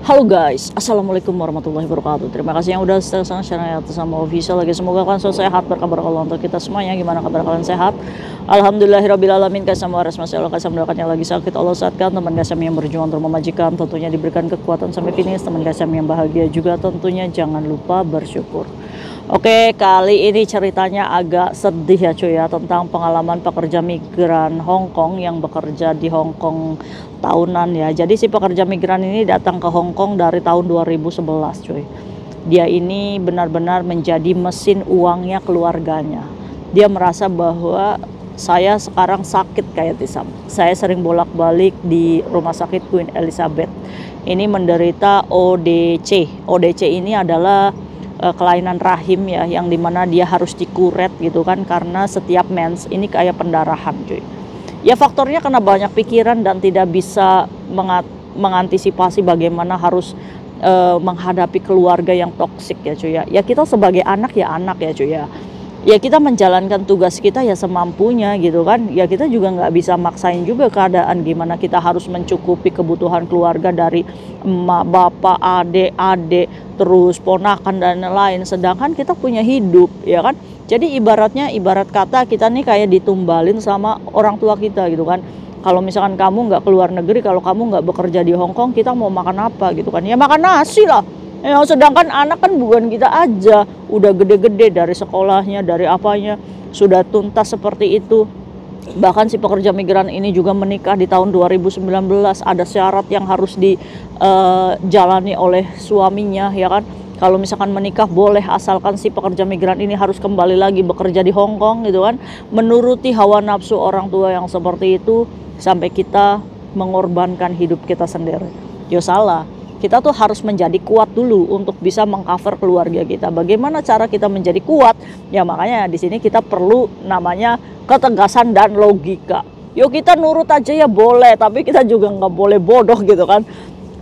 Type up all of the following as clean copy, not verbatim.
Halo guys, assalamualaikum warahmatullahi wabarakatuh. Terima kasih yang udah setia share sama official lagi. Semoga kalian selalu sehat, berkabar kalau untuk kita semuanya. Gimana kabar kalian, sehat? Alhamdulillahirobbilalamin. Kasih sama masih Allah kasih mendoakan yang lagi sakit Allah sehatkan. Teman kasih yang berjuang untuk memajikan tentunya diberikan kekuatan sampai finish. Teman kasih yang bahagia juga tentunya jangan lupa bersyukur. Oke, kali ini ceritanya agak sedih ya cuy ya, tentang pengalaman pekerja migran Hong Kong yang bekerja di Hong Kong tahunan ya. Jadi si pekerja migran ini datang ke Hong Kong dari tahun 2011 cuy. Dia ini benar-benar menjadi mesin uangnya keluarganya. Dia merasa bahwa saya sekarang sakit kayak Tisam. Saya sering bolak-balik di rumah sakit Queen Elizabeth. Ini menderita ODC. ODC ini adalah kelainan rahim ya, yang dimana dia harus dikuret gitu kan, karena setiap mens ini kayak pendarahan cuy. Ya faktornya karena banyak pikiran dan tidak bisa mengantisipasi bagaimana harus menghadapi keluarga yang toksik ya cuy ya. Ya kita sebagai anak ya cuy ya. Ya kita menjalankan tugas kita ya semampunya gitu kan. Ya kita juga nggak bisa maksain juga keadaan gimana kita harus mencukupi kebutuhan keluarga dari emak, bapak, adik, terus ponakan dan lain. Sedangkan kita punya hidup ya kan. Jadi ibarat kata kita nih kayak ditumbalin sama orang tua kita gitu kan. Kalau misalkan kamu nggak keluar negeri, kalau kamu nggak bekerja di Hong Kong, kita mau makan apa gitu kan? Ya makan nasi lah. Ya, sedangkan anak kan bukan kita aja, udah gede-gede dari sekolahnya, dari apanya, sudah tuntas seperti itu. Bahkan si pekerja migran ini juga menikah di tahun 2019, ada syarat yang harus dijalani oleh suaminya ya kan. Kalau misalkan menikah boleh, asalkan si pekerja migran ini harus kembali lagi bekerja di Hong Kong gitu kan, menuruti hawa nafsu orang tua yang seperti itu, sampai kita mengorbankan hidup kita sendiri. Yo salah. Kita tuh harus menjadi kuat dulu untuk bisa mengcover keluarga kita. Bagaimana cara kita menjadi kuat? Ya makanya di sini kita perlu namanya ketegasan dan logika. Yuk kita nurut aja ya boleh, tapi kita juga nggak boleh bodoh gitu kan.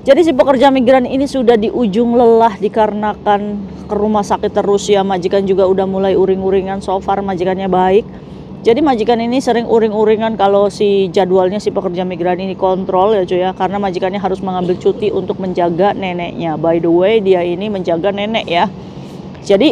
Jadi si pekerja migran ini sudah di ujung lelah dikarenakan ke rumah sakit terus ya. Majikan juga udah mulai uring-uringan, so far majikannya baik. Jadi majikan ini sering uring-uringan kalau si jadwalnya si pekerja migran ini kontrol ya cuy ya. Karena majikannya harus mengambil cuti untuk menjaga neneknya. By the way dia ini menjaga nenek ya. Jadi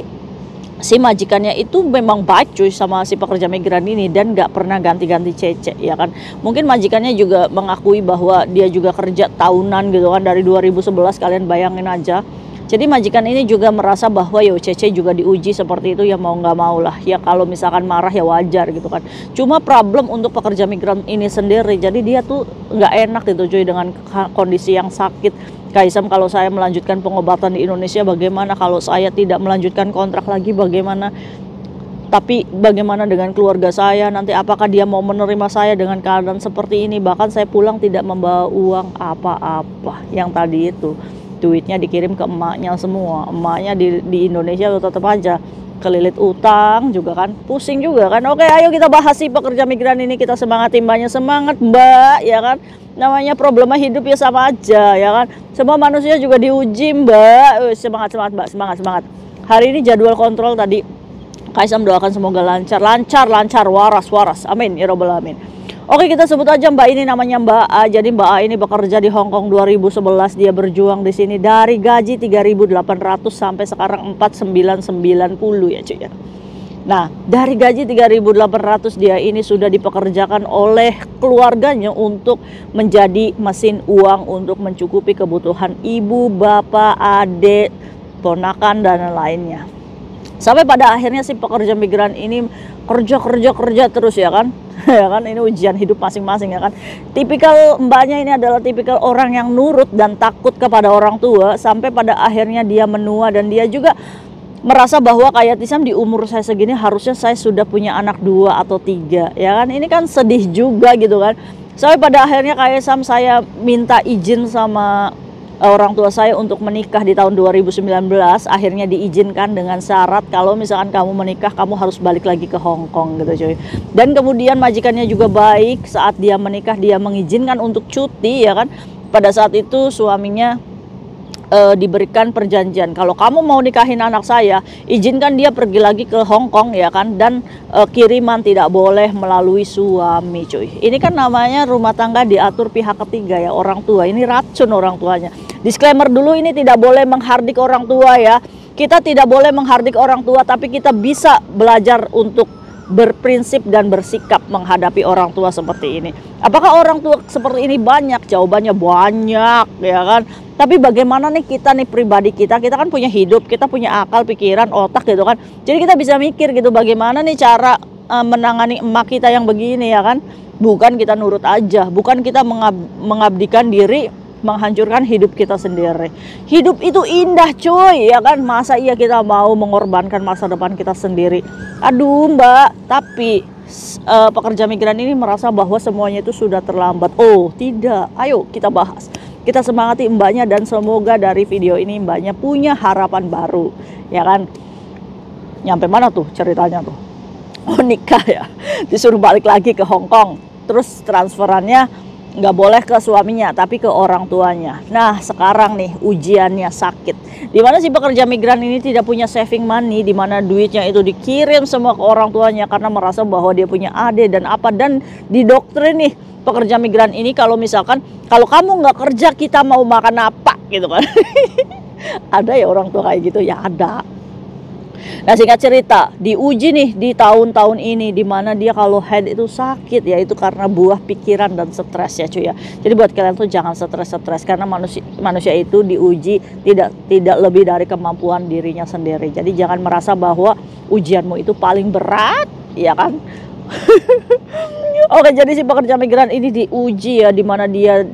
si majikannya itu memang baik cuy sama si pekerja migran ini, dan gak pernah ganti-ganti cecek ya kan. Mungkin majikannya juga mengakui bahwa dia juga kerja tahunan gitu kan, dari 2011, kalian bayangin aja. Jadi majikan ini juga merasa bahwa ya Cece juga diuji seperti itu ya, mau nggak mau lah ya, kalau misalkan marah ya wajar gitu kan. Cuma problem untuk pekerja migran ini sendiri, jadi dia tuh nggak enak gitu cuy dengan kondisi yang sakit. Kaisam, kalau saya melanjutkan pengobatan di Indonesia bagaimana, kalau saya tidak melanjutkan kontrak lagi bagaimana, tapi bagaimana dengan keluarga saya nanti, apakah dia mau menerima saya dengan keadaan seperti ini. Bahkan saya pulang tidak membawa uang apa-apa, yang tadi itu duitnya dikirim ke emaknya semua. Emaknya di Indonesia tetap aja kelilit utang juga kan, pusing juga kan. Oke, ayo kita bahas si pekerja migran ini, kita semangati mbaknya. Semangat mbak ya kan, namanya problema hidup ya sama aja ya kan, semua manusia juga diuji mbak. Semangat mbak, semangat. Hari ini jadwal kontrol tadi, Kaisam doakan semoga lancar, waras, amin ya robbal alamin. Oke, kita sebut aja mbak ini namanya Mbak A. Jadi Mbak A ini bekerja di Hong Kong 2011. Dia berjuang di sini dari gaji 3.800 sampai sekarang 4.990 ya cuy ya. Nah, dari gaji 3.800 dia ini sudah dipekerjakan oleh keluarganya untuk menjadi mesin uang untuk mencukupi kebutuhan ibu, bapak, adik, ponakan dan lainnya. Sampai pada akhirnya si pekerja migran ini kerja terus ya kan. Ya kan, ini ujian hidup masing-masing ya kan. Tipikal mbaknya ini adalah tipikal orang yang nurut dan takut kepada orang tua, sampai pada akhirnya dia menua, dan dia juga merasa bahwa kayak Tisam di umur saya segini harusnya saya sudah punya anak 2 atau 3 ya kan. Ini kan sedih juga gitu kan. Sampai pada akhirnya kayak Sam, saya minta izin sama orang tua saya untuk menikah di tahun 2019. Akhirnya diizinkan dengan syarat kalau misalkan kamu menikah kamu harus balik lagi ke Hong Kong gitu cuy. Dan kemudian majikannya juga baik, saat dia menikah dia mengizinkan untuk cuti ya kan. Pada saat itu suaminya diberikan perjanjian, kalau kamu mau nikahin anak saya, izinkan dia pergi lagi ke Hong Kong ya kan, dan kiriman tidak boleh melalui suami cuy. Ini kan namanya rumah tangga diatur pihak ketiga ya, orang tua. Ini racun orang tuanya. Disclaimer dulu, ini tidak boleh menghardik orang tua ya. Kita tidak boleh menghardik orang tua, tapi kita bisa belajar untuk berprinsip dan bersikap menghadapi orang tua seperti ini. Apakah orang tua seperti ini banyak? Jawabannya banyak ya kan. Tapi bagaimana nih kita nih, pribadi kita kan punya hidup, kita punya akal, pikiran, otak gitu kan. Jadi kita bisa mikir gitu, bagaimana nih cara menangani emak kita yang begini ya kan. Bukan kita nurut aja, bukan kita mengabdikan diri, menghancurkan hidup kita sendiri. Hidup itu indah cuy ya kan, masa iya kita mau mengorbankan masa depan kita sendiri? Aduh mbak, tapi pekerja migran ini merasa bahwa semuanya itu sudah terlambat. Oh tidak, ayo kita bahas, kita semangati mbaknya, dan semoga dari video ini mbaknya punya harapan baru ya kan. Nyampe mana tuh ceritanya tuh? Oh nikah ya, disuruh balik lagi ke Hong Kong, terus transferannya nggak boleh ke suaminya tapi ke orang tuanya. Nah sekarang nih ujiannya sakit, dimana si pekerja migran ini tidak punya saving money, dimana duitnya itu dikirim semua ke orang tuanya karena merasa bahwa dia punya adik dan apa, dan didoktrin nih pekerja migran ini kalau misalkan kalau kamu nggak kerja kita mau makan apa gitu kan. Ada ya orang tua kayak gitu ya, ada. Nah singkat cerita, diuji nih di tahun-tahun ini, dimana dia kalau head itu sakit ya, itu karena buah pikiran dan stres ya cuy ya. Jadi buat kalian tuh jangan stres karena manusia itu diuji tidak lebih dari kemampuan dirinya sendiri. Jadi jangan merasa bahwa ujianmu itu paling berat ya kan. Oke, jadi si pekerja migran ini diuji ya, dimana dia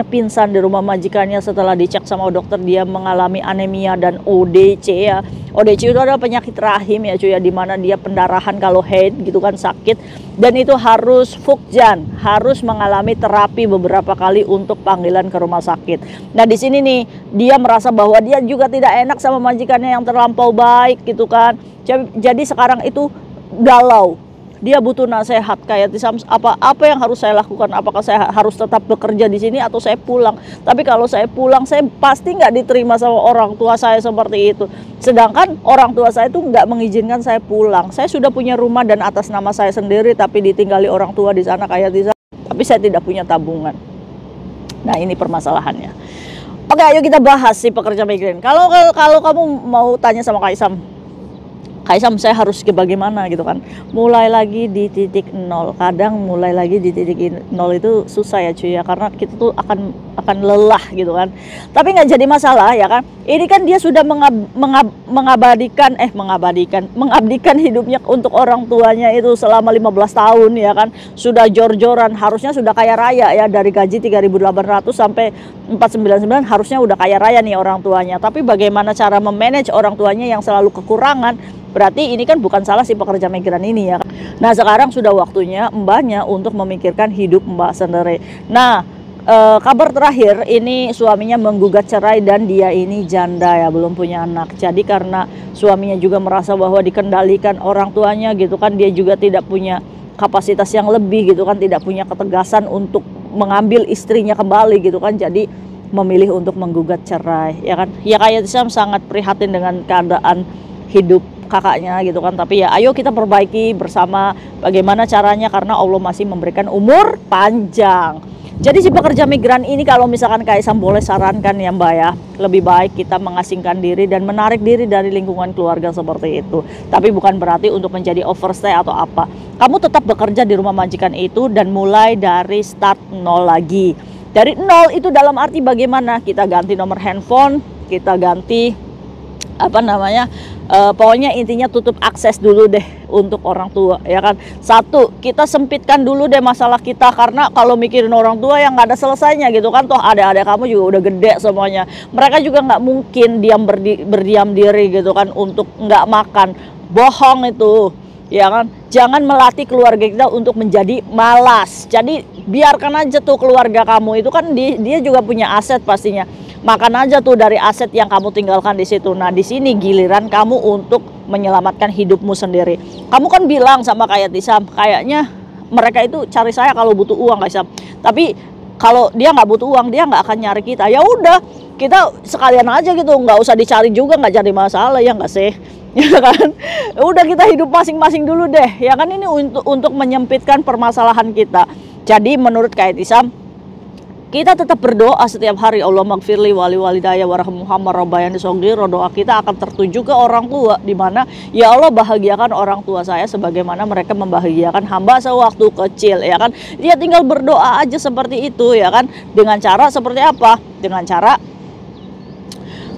pingsan di rumah majikannya setelah dicek sama dokter dia mengalami anemia dan ODC ya. ODC itu adalah penyakit rahim ya cuy ya, dimana dia pendarahan kalau haid gitu kan, sakit, dan itu harus fukjan, harus mengalami terapi beberapa kali untuk panggilan ke rumah sakit. Nah di sini nih dia merasa bahwa dia juga tidak enak sama majikannya yang terlampau baik gitu kan. Jadi sekarang itu galau, dia butuh nasihat kayak apa yang harus saya lakukan, apakah saya harus tetap bekerja di sini atau saya pulang. Tapi kalau saya pulang saya pasti nggak diterima sama orang tua saya seperti itu, sedangkan orang tua saya itu nggak mengizinkan saya pulang. Saya sudah punya rumah dan atas nama saya sendiri, tapi ditinggali orang tua di sana kayak di sana, tapi saya tidak punya tabungan. Nah ini permasalahannya. Oke, ayo kita bahas si pekerja migran. Kalau kamu mau tanya sama Kaisam, saya harus bagaimana gitu kan, mulai lagi di titik nol. Kadang mulai lagi di titik nol itu susah ya cuy ya, karena kita tuh akan lelah gitu kan. Tapi nggak jadi masalah ya kan. Ini kan dia sudah mengabdikan hidupnya untuk orang tuanya itu selama 15 tahun ya kan. Sudah jor-joran, harusnya sudah kaya raya ya, dari gaji 3.800 sampai 499 harusnya udah kaya raya nih orang tuanya. Tapi bagaimana cara memanage orang tuanya yang selalu kekurangan? Berarti ini kan bukan salah si pekerja migran ini ya. Nah sekarang sudah waktunya mbaknya untuk memikirkan hidup mbak sendiri. Nah kabar terakhir ini suaminya menggugat cerai dan dia ini janda ya, belum punya anak. Jadi karena suaminya juga merasa bahwa dikendalikan orang tuanya gitu kan, dia juga tidak punya kapasitas yang lebih gitu kan, tidak punya ketegasan untuk mengambil istrinya kembali gitu kan. Jadi memilih untuk menggugat cerai ya kan. Ya kayak Sam sangat prihatin dengan keadaan hidup kakaknya gitu kan. Tapi ya ayo kita perbaiki bersama bagaimana caranya, karena Allah masih memberikan umur panjang. Jadi si pekerja migran ini kalau misalkan Kaisang boleh sarankan ya mbak ya, lebih baik kita mengasingkan diri dan menarik diri dari lingkungan keluarga seperti itu. Tapi bukan berarti untuk menjadi overstay atau apa. Kamu tetap bekerja di rumah majikan itu dan mulai dari start nol lagi. Dari nol itu dalam arti bagaimana? Kita ganti nomor handphone, kita ganti pokoknya intinya tutup akses dulu deh untuk orang tua ya kan. Satu, kita sempitkan dulu deh masalah kita, karena kalau mikirin orang tua yang nggak ada selesainya gitu kan. Toh adik-adik kamu juga udah gede semuanya, mereka juga nggak mungkin berdiam diri gitu kan untuk nggak makan. Bohong itu ya kan. Jangan melatih keluarga kita untuk menjadi malas. Jadi biarkan aja tuh keluarga kamu itu kan dia juga punya aset pastinya. Makan aja tuh dari aset yang kamu tinggalkan di situ. Nah di sini giliran kamu untuk menyelamatkan hidupmu sendiri. Kamu kan bilang sama kayak Tisam, kayaknya mereka itu cari saya kalau butuh uang Kaisam. Tapi kalau dia nggak butuh uang, dia nggak akan nyari kita. Ya udah, kita sekalian aja gitu, nggak usah dicari juga, nggak jadi masalah, ya nggak sih? Ya kan, udah kita hidup masing-masing dulu deh, ya kan. Ini untuk menyempitkan permasalahan kita. Jadi menurut Kak Etisam, kita tetap berdoa setiap hari, Allah magfirli wali walidaya warhamhumma rabbayani shogiro. Doa kita akan tertuju ke orang tua, di mana ya Allah bahagiakan orang tua saya sebagaimana mereka membahagiakan hamba sewaktu kecil, ya kan. Dia tinggal berdoa aja seperti itu, ya kan. Dengan cara seperti apa? Dengan cara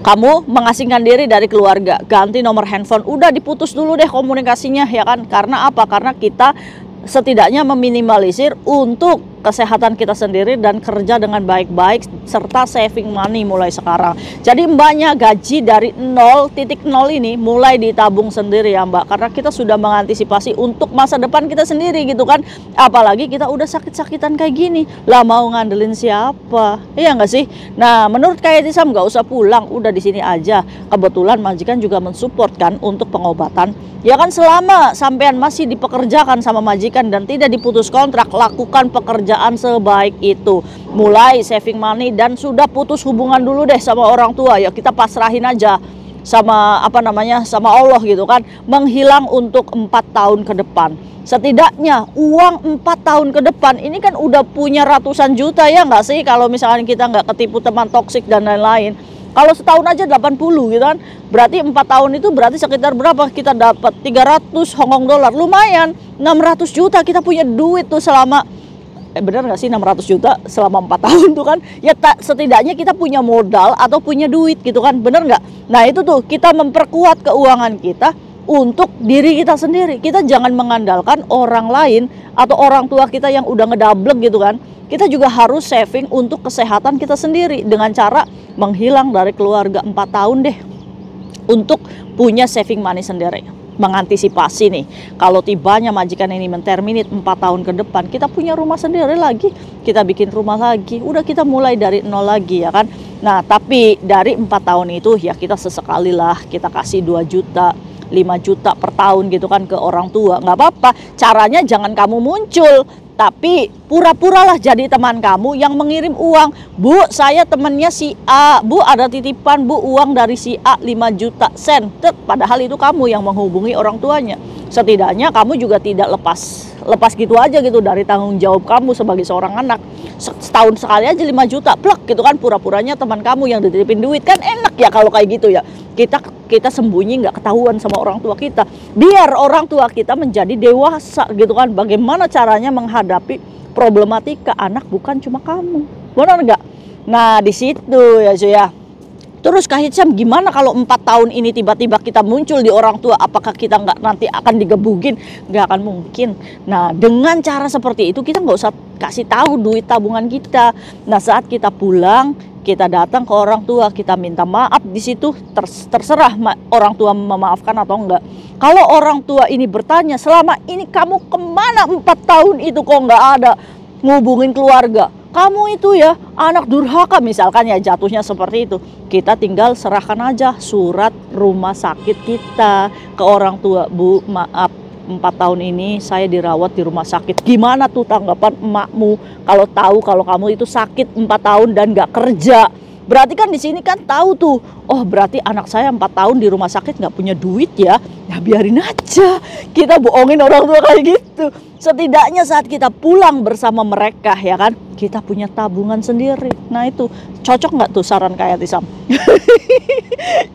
kamu mengasingkan diri dari keluarga, ganti nomor handphone, udah diputus dulu deh komunikasinya, ya kan. Karena apa? Karena kita setidaknya meminimalisir untuk kesehatan kita sendiri dan kerja dengan baik-baik serta saving money mulai sekarang. Jadi mbaknya gaji dari 0.0 ini mulai ditabung sendiri ya mbak, karena kita sudah mengantisipasi untuk masa depan kita sendiri gitu kan. Apalagi kita udah sakit-sakitan kayak gini, lah mau ngandelin siapa? Iya nggak sih? Nah menurut Kak Etisam nggak usah pulang, udah di sini aja. Kebetulan majikan juga mensupport kan untuk pengobatan. Ya kan, selama sampean masih dipekerjakan sama majikan dan tidak diputus kontrak, lakukan pekerjaan sebaik itu. Mulai saving money dan sudah putus hubungan dulu deh sama orang tua, ya kita pasrahin aja sama sama Allah gitu kan. Menghilang untuk 4 tahun ke depan. Setidaknya uang 4 tahun ke depan ini kan udah punya ratusan juta, ya nggak sih? Kalau misalnya kita nggak ketipu teman toksik dan lain-lain. Kalau setahun aja 80 gitu kan, berarti 4 tahun itu berarti sekitar berapa? Kita dapat 300 Hong Kong dolar, lumayan 600 juta kita punya duit tuh selama bener nggak sih 600 juta selama 4 tahun tuh kan. Ya setidaknya kita punya modal atau punya duit gitu kan, bener nggak? Nah itu tuh kita memperkuat keuangan kita untuk diri kita sendiri. Kita jangan mengandalkan orang lain atau orang tua kita yang udah ngedablek gitu kan. Kita juga harus saving untuk kesehatan kita sendiri dengan cara menghilang dari keluarga 4 tahun deh, untuk punya saving money sendiri. Mengantisipasi nih, kalau tibanya majikan ini menterminate 4 tahun ke depan, kita punya rumah sendiri lagi, kita bikin rumah lagi, udah kita mulai dari nol lagi, ya kan. Nah tapi dari 4 tahun itu ya kita sesekali lah kita kasih 2 juta 5 juta per tahun gitu kan ke orang tua, nggak apa-apa. Caranya jangan kamu muncul, tapi pura-puralah jadi teman kamu yang mengirim uang. Bu, saya temannya si A, bu ada titipan bu uang dari si A 5 juta sen. Padahal itu kamu yang menghubungi orang tuanya. Setidaknya kamu juga tidak lepas gitu aja gitu dari tanggung jawab kamu sebagai seorang anak. Setahun sekali aja 5 juta plek gitu kan, pura-puranya teman kamu yang dititipin duit. Kan enak ya kalau kayak gitu ya. Kita sembunyi, nggak ketahuan sama orang tua kita, biar orang tua kita menjadi dewasa gitu kan. Bagaimana caranya menghadapi problematika anak, bukan cuma kamu, benar nggak? Nah di situ ya cuy ya. Terus Kak Hisham, gimana kalau 4 tahun ini tiba-tiba kita muncul di orang tua? Apakah kita nggak nanti akan digebugin? Nggak akan mungkin. Nah dengan cara seperti itu kita nggak usah kasih tahu duit tabungan kita. Nah saat kita pulang, kita datang ke orang tua, kita minta maaf di situ. Terserah orang tua memaafkan atau enggak. Kalau orang tua ini bertanya, selama ini kamu kemana 4 tahun itu kok nggak ada ngubungin keluarga? Kamu itu ya anak durhaka misalkan, ya jatuhnya seperti itu. Kita tinggal serahkan aja surat rumah sakit kita ke orang tua. Bu maaf, 4 tahun ini saya dirawat di rumah sakit. Gimana tuh tanggapan emakmu kalau tahu kalau kamu itu sakit 4 tahun dan gak kerja? Berarti kan di sini kan tahu tuh, oh berarti anak saya 4 tahun di rumah sakit nggak punya duit ya. Ya biarin aja, kita bohongin orang tua kayak gitu. Setidaknya saat kita pulang bersama mereka ya kan, kita punya tabungan sendiri. Nah itu cocok nggak tuh saran kayak Tisam?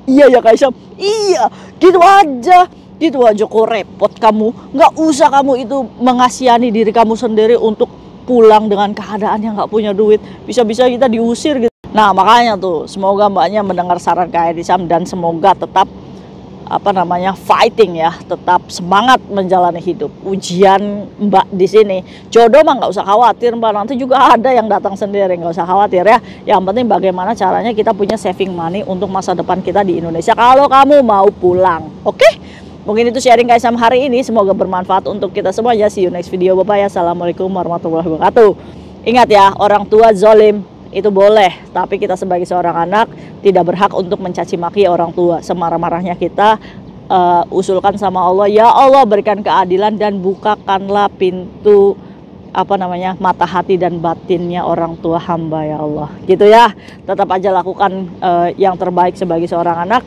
Iya ya Kak Hisham, iya gitu aja. Gitu aja kok repot kamu. Nggak usah kamu itu mengasihani diri kamu sendiri untuk pulang dengan keadaan yang nggak punya duit. Bisa-bisa kita diusir gitu. Nah makanya tuh semoga mbaknya mendengar saran Kak Hisham dan semoga tetap fighting ya, tetap semangat menjalani hidup. Ujian mbak di sini jodoh mah nggak usah khawatir mbak, nanti juga ada yang datang sendiri, nggak usah khawatir ya. Yang penting bagaimana caranya kita punya saving money untuk masa depan kita di Indonesia kalau kamu mau pulang. Oke? Mungkin itu sharing Kak Hisham hari ini, semoga bermanfaat untuk kita semuanya. See you next video, bye bye. Assalamualaikum warahmatullahi wabarakatuh. Ingat ya, orang tua zolim itu boleh, tapi kita sebagai seorang anak tidak berhak untuk mencaci maki orang tua. Semarah-marahnya kita usulkan sama Allah, ya Allah berikan keadilan dan bukakanlah pintu mata hati dan batinnya orang tua hamba ya Allah. Gitu ya. Tetap aja lakukan yang terbaik sebagai seorang anak.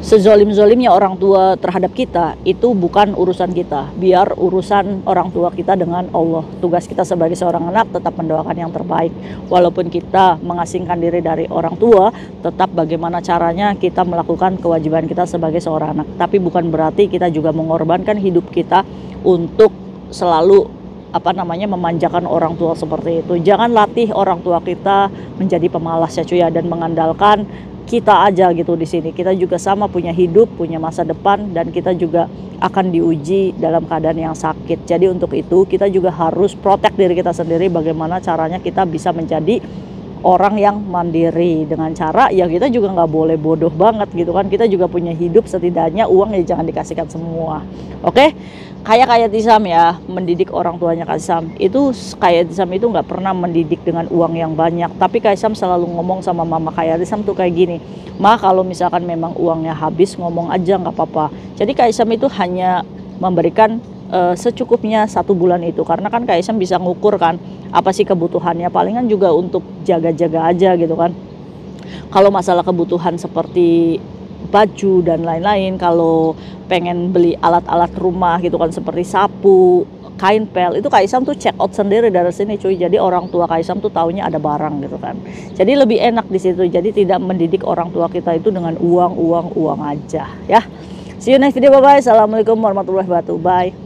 Sezolim-zolimnya orang tua terhadap kita itu bukan urusan kita. Biar urusan orang tua kita dengan Allah. Tugas kita sebagai seorang anak tetap mendoakan yang terbaik. Walaupun kita mengasingkan diri dari orang tua, tetap bagaimana caranya kita melakukan kewajiban kita sebagai seorang anak. Tapi bukan berarti kita juga mengorbankan hidup kita untuk selalu memanjakan orang tua seperti itu. Jangan latih orang tua kita menjadi pemalas ya cuy ya, dan mengandalkan kita aja gitu di sini. Kita juga sama punya hidup, punya masa depan, dan kita juga akan diuji dalam keadaan yang sakit. Jadi untuk itu kita juga harus protect diri kita sendiri, bagaimana caranya kita bisa menjadi orang yang mandiri dengan cara ya kita juga nggak boleh bodoh banget gitu kan. Kita juga punya hidup, setidaknya uang ya jangan dikasihkan semua. Oke? Kayak Tisam ya, mendidik orang tuanya Kaisam itu, kayak Tisam itu nggak pernah mendidik dengan uang yang banyak, tapi Kaisam selalu ngomong sama mama kayak Tisam tuh kayak gini, ma kalau misalkan memang uangnya habis ngomong aja nggak apa-apa. Jadi Kaisam itu hanya memberikan secukupnya 1 bulan itu, karena kan Kaisam bisa ngukur kan apa sih kebutuhannya, palingan juga untuk jaga-jaga aja gitu kan. Kalau masalah kebutuhan seperti baju dan lain-lain, kalau pengen beli alat-alat rumah gitu kan seperti sapu, kain pel, itu Kaisam tuh check out sendiri dari sini cuy. Jadi orang tua Kaisam tuh taunya ada barang gitu kan. Jadi lebih enak di situ. Jadi tidak mendidik orang tua kita itu dengan uang aja ya. See you next video, bye bye. Assalamualaikum warahmatullahi wabarakatuh. Bye.